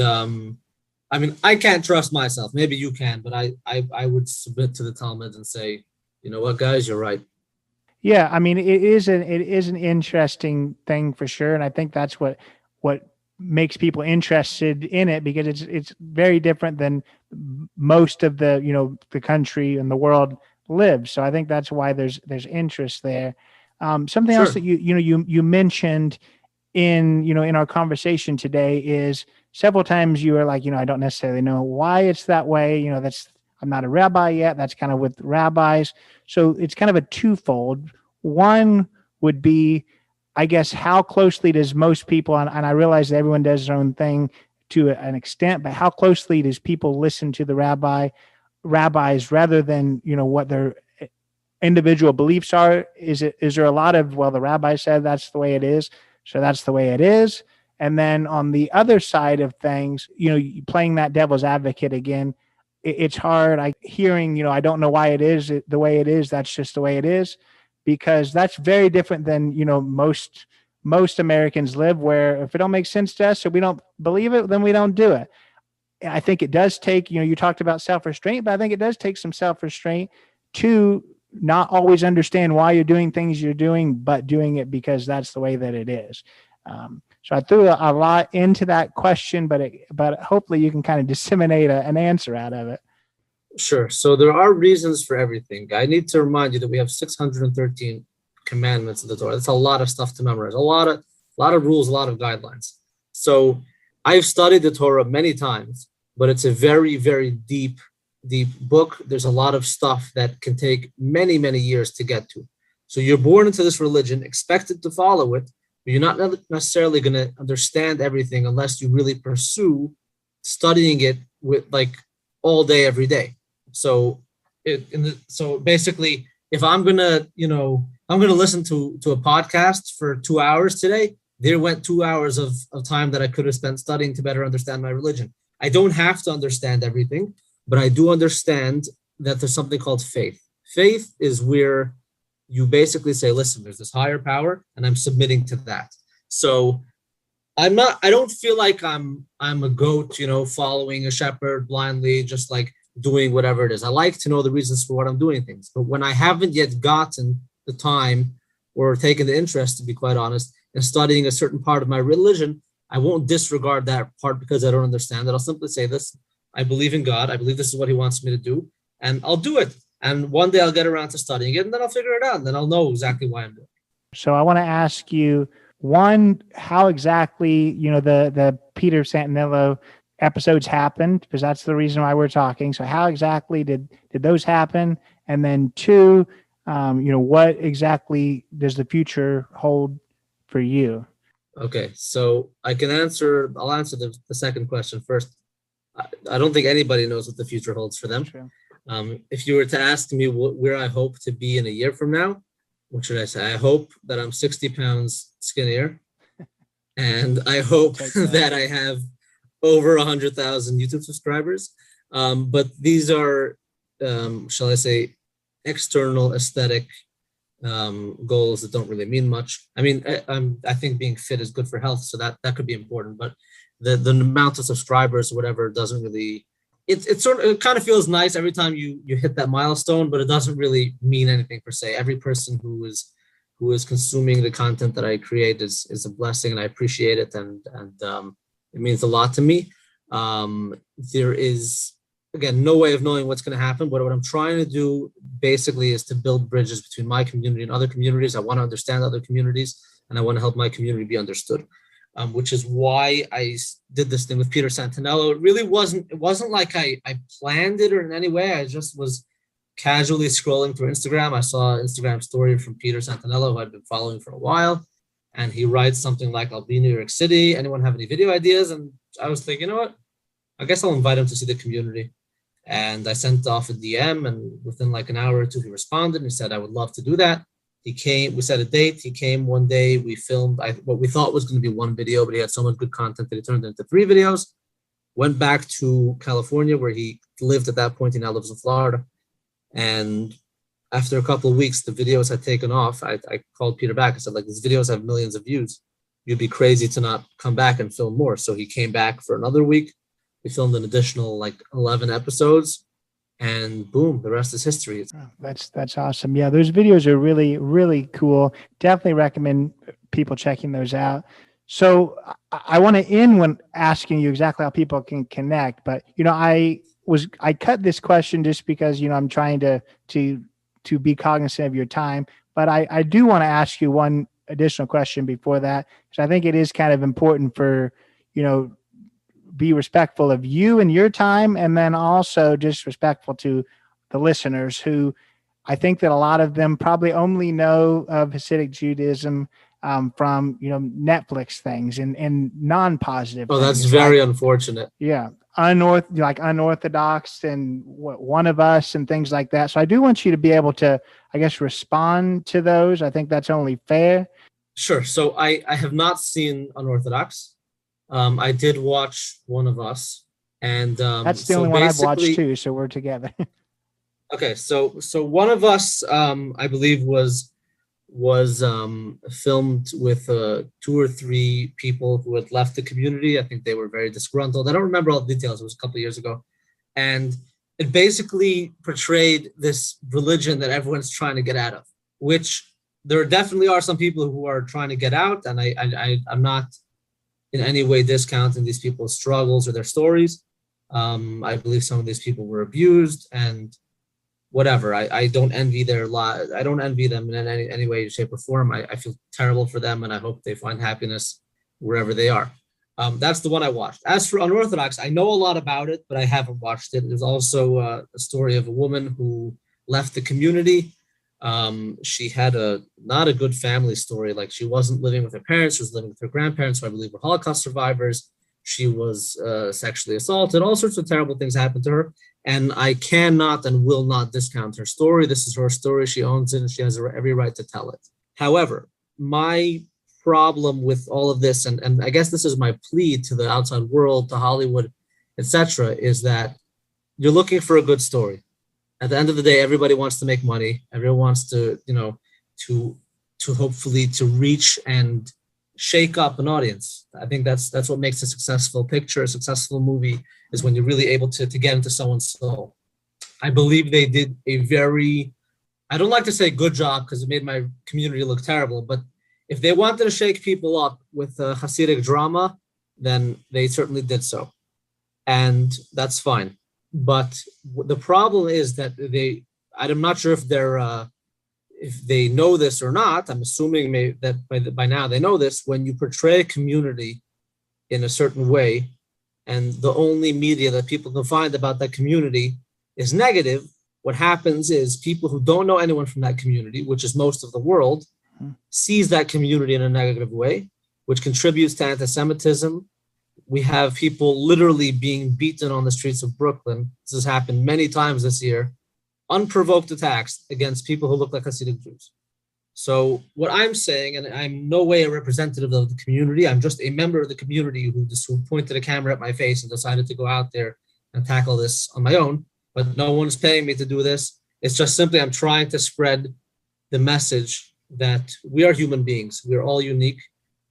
I can't trust myself. Maybe you can, but I would submit to the Talmud and say, you know what, guys, you're right. Yeah, it is an interesting thing for sure, and I think that's what makes people interested in it, because it's very different than most of the the country and the world lives. So I think that's why there's interest there. Something else Sure. that you mentioned in our conversation today is several times you were like, I don't necessarily know why it's that way. I'm not a rabbi yet. That's kind of with rabbis. So it's kind of a twofold. One would be, I guess, how closely does most people, and I realize that everyone does their own thing to an extent, but how closely does people listen to the rabbis rather than, what their individual beliefs are? Is there a lot of, well, the rabbi said that's the way it is, so that's the way it is? And then on the other side of things, playing that devil's advocate again, it's hard. Hearing, I don't know why it is the way it is. That's just the way it is, because that's very different than, most Americans live, where if it don't make sense to us or we don't believe it, then we don't do it. I think it does take, you talked about self-restraint, but I think it does take some self-restraint to not always understand why you're doing things you're doing, but doing it because that's the way that it is. So I threw a lot into that question, but hopefully you can kind of disseminate an answer out of it. Sure. So there are reasons for everything. I need to remind you that we have 613 commandments in the Torah. That's a lot of stuff to memorize, a lot of rules, a lot of guidelines. So I've studied the Torah many times, but it's a very, very deep book. There's a lot of stuff that can take many, many years to get to. So you're born into this religion, expected to follow it, but you're not necessarily going to understand everything unless you really pursue studying it with all day, every day. So basically, if I'm gonna listen to a podcast for 2 hours today, there went 2 hours of time that I could have spent studying to better understand my religion. I don't have to understand everything, but I do understand that there's something called faith. Faith is where you basically say, listen, there's this higher power and I'm submitting to that. So I don't feel like I'm a goat, following a shepherd blindly, just doing whatever it is. I like to know the reasons for what I'm doing things. But when I haven't yet gotten the time or taken the interest, to be quite honest, in studying a certain part of my religion, I won't disregard that part because I don't understand it. I'll simply say this: I believe in God. I believe this is what he wants me to do, and I'll do it. And one day I'll get around to studying it, and then I'll figure it out, and then I'll know exactly why I'm doing it. So I want to ask you, one, how exactly, the Peter Santinello episodes happened, because that's the reason why we're talking. So how exactly did those happen? And then two, what exactly does the future hold for you? Okay, so I'll answer the second question first. I don't think anybody knows what the future holds for them. True. If you were to ask me where I hope to be in a year from now, what should I say? I hope that I'm 60 pounds skinnier, and I hope that I have over 100,000 YouTube subscribers. But these are, shall I say, external aesthetic goals that don't really mean much. I mean, I think being fit is good for health, so that could be important. But the amount of subscribers or whatever doesn't really. It kind of feels nice every time you hit that milestone, but it doesn't really mean anything per se. Every person who is consuming the content that I create is a blessing, and I appreciate it, and it means a lot to me. There is, again, no way of knowing what's going to happen, but what I'm trying to do basically is to build bridges between my community and other communities. I want to understand other communities, and I want to help my community be understood. Which is why I did this thing with Peter Santinello. It wasn't like I planned it or in any way. I just was casually scrolling through Instagram. I saw an Instagram story from Peter Santinello, who I'd been following for a while. And he writes something like, I'll be in New York City. Anyone have any video ideas? And I was thinking, you know what? I guess I'll invite him to see the community. And I sent off a DM, and within an hour or two, he responded and he said, I would love to do that. He came, we set a date. He came one day. We filmed what we thought was going to be one video, but he had so much good content that he turned it into 3 videos. Went back to California, where he lived at that point. He now lives in Florida. And after a couple of weeks, the videos had taken off. I called Peter back. I said, these videos have millions of views. You'd be crazy to not come back and film more. So he came back for another week. We filmed an additional 11 episodes. And boom, the rest is history. That's awesome. Yeah, those videos are really, really cool. Definitely recommend people checking those out. So I want to end when asking you exactly how people can connect, but I cut this question just because I'm trying to be cognizant of your time, but I do want to ask you one additional question before that, because I think it is kind of important for be respectful of you and your time, and then also just respectful to the listeners who I think that a lot of them probably only know of Hasidic Judaism from Netflix things and non-positive. Oh, that's things, very right? unfortunate. Yeah, unorthodox and one of us and things like that. So I do want you to be able to, I guess, respond to those. I think that's only fair. Sure. So I have not seen Unorthodox. I did watch One of Us, and That's the so only one I've watched basically, too. So we're together. okay. So One of Us, I believe was filmed with 2 or 3 people who had left the community. I think they were very disgruntled. I don't remember all the details. It was a couple of years ago, and it basically portrayed this religion that everyone's trying to get out of, which there definitely are some people who are trying to get out, and I'm not in any way discounting these people's struggles or their stories. I believe some of these people were abused and whatever. I don't envy their lives. I don't envy them in any way, shape, or form. I feel terrible for them, and I hope they find happiness wherever they are. That's the one I watched. As for Unorthodox, I know a lot about it, but I haven't watched it. There's also a story of a woman who left the community. She had not a good family story. Like, she wasn't living with her parents, she was living with her grandparents, who I believe were Holocaust survivors. She was sexually assaulted. All sorts of terrible things happened to her. And I cannot and will not discount her story. This is her story. She owns it, and she has every right to tell it. However, my problem with all of this, and I guess this is my plea to the outside world, to Hollywood, etc., is that you're looking for a good story. At the end of the day, everybody wants to make money. Everyone wants to, to hopefully to reach and shake up an audience. I think that's what makes a successful picture, a successful movie, is when you're really able to get into someone's soul. I believe they did a very, I don't like to say good job because it made my community look terrible, but if they wanted to shake people up with Hasidic drama, then they certainly did so. And that's fine. But the problem is that I'm not sure if they know this or not. I'm assuming that by now they know this. When you portray a community in a certain way, and the only media that people can find about that community is negative, what happens is people who don't know anyone from that community, which is most of the world, sees that community in a negative way, which contributes to anti-Semitism. We have people literally being beaten on the streets of Brooklyn. This has happened many times this year. Unprovoked attacks against people who look like Hasidic Jews. So what I'm saying, and I'm no way a representative of the community, I'm just a member of the community who pointed a camera at my face and decided to go out there and tackle this on my own, but no one's paying me to do this. It's just simply I'm trying to spread the message that we are human beings. We are all unique.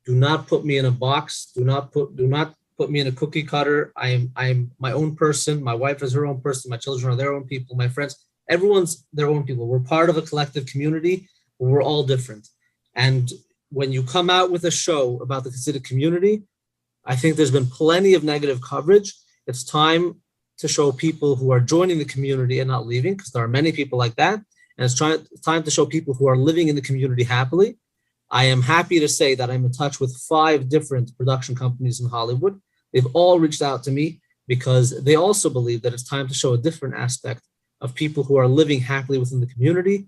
Do not put me in a box. Do not put me in a cookie cutter. I am my own person. My wife is her own person. My children are their own people. My friends, everyone's their own people. We're part of a collective community. We're all different. And when you come out with a show about the Hasidic community, I think there's been plenty of negative coverage. It's time to show people who are joining the community and not leaving, because there are many people like that. And it's time to show people who are living in the community happily. I am happy to say that I'm in touch with 5 different production companies in Hollywood. They've all reached out to me because they also believe that it's time to show a different aspect of people who are living happily within the community.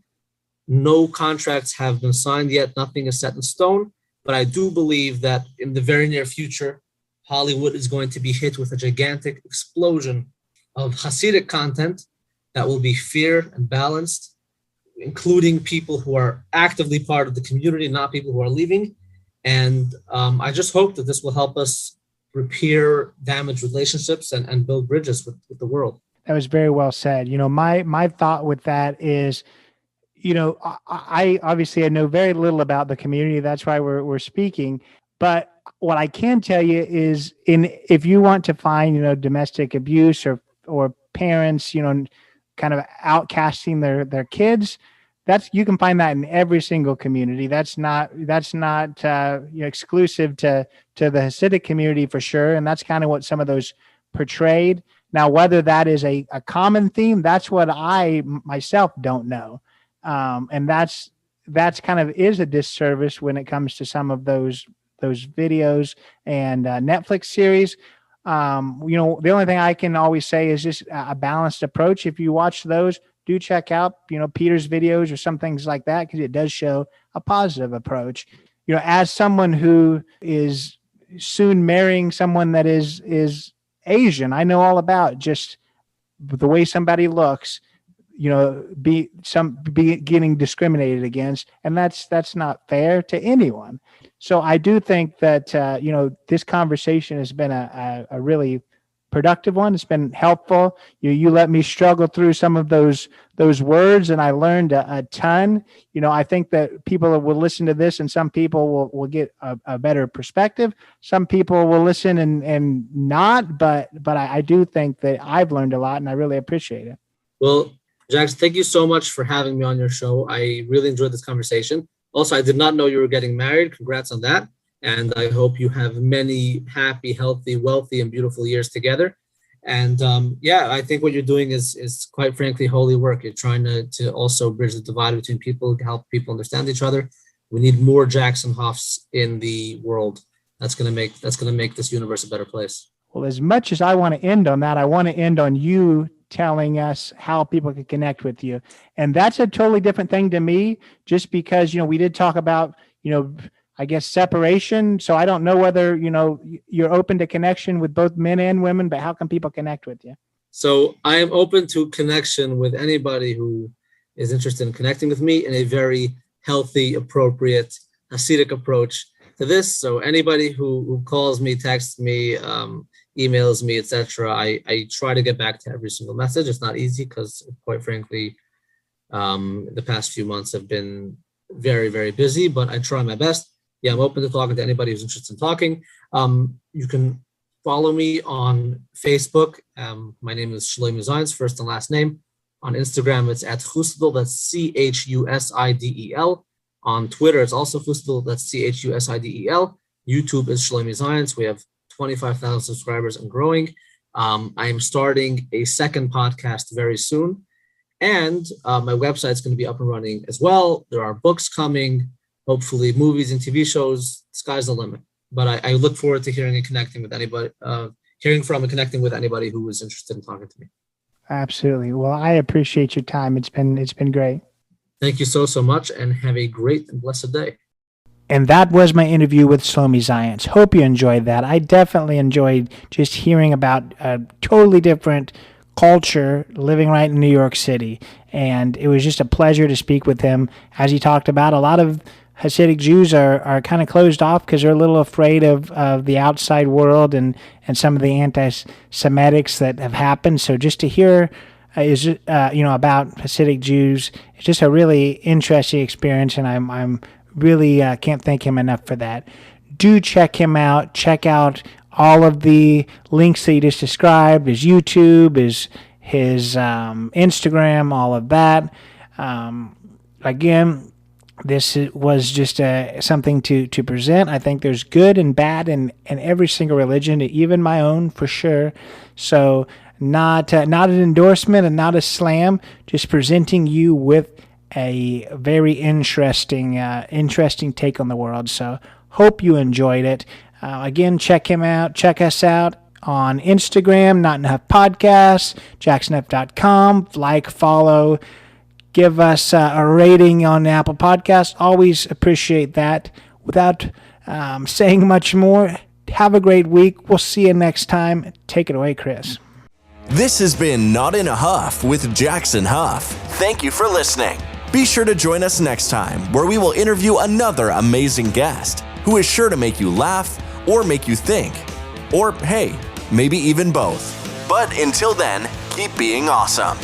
No contracts have been signed yet. Nothing is set in stone. But I do believe that in the very near future, Hollywood is going to be hit with a gigantic explosion of Hasidic content that will be fair and balanced, including people who are actively part of the community, not people who are leaving. And I just hope that this will help us repair damaged relationships and build bridges with the world. That was very well said. My thought with that is, I obviously I know very little about the community. That's why we're speaking. But what I can tell you is, if you want to find, domestic abuse or parents, kind of outcasting their kids, you can find that in every single community. That's not exclusive to the Hasidic community for sure. And that's kind of what some of those portrayed. Now, whether that is a common theme, that's what I myself don't know. And that's kind of is a disservice when it comes to some of those videos and Netflix series. The only thing I can always say is just a balanced approach. If you watch those, do check out, Peter's videos or some things like that, because it does show a positive approach. As someone who is soon marrying someone that is Asian, I know all about just the way somebody looks, be getting discriminated against, and that's not fair to anyone. So I do think that this conversation has been a really productive one. It's been helpful. You let me struggle through some of those words, and I learned a ton. I think that people will listen to this, and some people will get a better perspective. Some people will listen and not, but I do think that I've learned a lot, and I really appreciate it. Well, Jax, thank you so much for having me on your show. I really enjoyed this conversation. Also, I did not know you were getting married. Congrats on that. And I hope you have many happy, healthy, wealthy, and beautiful years together. And I think what you're doing is quite frankly holy work. You're trying to also bridge the divide between people, help people understand each other. We need more Jackson Hoffs in the world. That's gonna make this universe a better place. Well, as much as I want to end on that, I want to end on you telling us how people can connect with you. And that's a totally different thing to me, just because, we did talk about, I guess, separation. So I don't know whether, you're open to connection with both men and women, but how can people connect with you? So I am open to connection with anybody who is interested in connecting with me in a very healthy, appropriate Hasidic approach to this. So anybody who calls me, texts me, emails me, etc., I try to get back to every single message. It's not easy because, quite frankly, the past few months have been very, very busy, but I try my best. Yeah, I'm open to talking to anybody who's interested in talking. You can follow me on Facebook. My name is Shloime Zionce, first and last name. On Instagram, it's at Chusidel, that's CHUSIDEL. On Twitter, it's also Chusidel, that's CHUSIDEL. YouTube is Shloime Zionce. We have 25,000 subscribers and growing. I am starting a second podcast very soon. And my website's going to be up and running as well. There are books coming, hopefully movies and TV shows. Sky's the limit. But I look forward to hearing and connecting with anybody, hearing from and connecting with anybody who is interested in talking to me. Absolutely. Well, I appreciate your time. It's been great. Thank you so much, and have a great and blessed day. And that was my interview with Shloime Zionce. Hope you enjoyed that. I definitely enjoyed just hearing about a totally different culture living right in New York City. And it was just a pleasure to speak with him. As he talked about, a lot of Hasidic Jews are kind of closed off because they're a little afraid of the outside world and some of the anti-Semitics that have happened. So just to hear about Hasidic Jews, it's just a really interesting experience, and I'm really can't thank him enough for that. Do check him out. Check out all of the links that he just described, his YouTube, his Instagram, all of that. Again, this was just something to present. I think there's good and bad in every single religion, even my own for sure. So not an endorsement and not a slam, just presenting you with a very interesting take on the world. So hope you enjoyed it. Again, check him out. Check us out on Instagram, Not Enough Podcasts, jacksonf.com. Like, follow, give us a rating on Apple Podcasts. Always appreciate that. Without saying much more, have a great week. We'll see you next time. Take it away, Chris. This has been Not in a Huff with Jackson Huff. Thank you for listening. Be sure to join us next time, where we will interview another amazing guest who is sure to make you laugh or make you think. Or, hey, maybe even both. But until then, keep being awesome.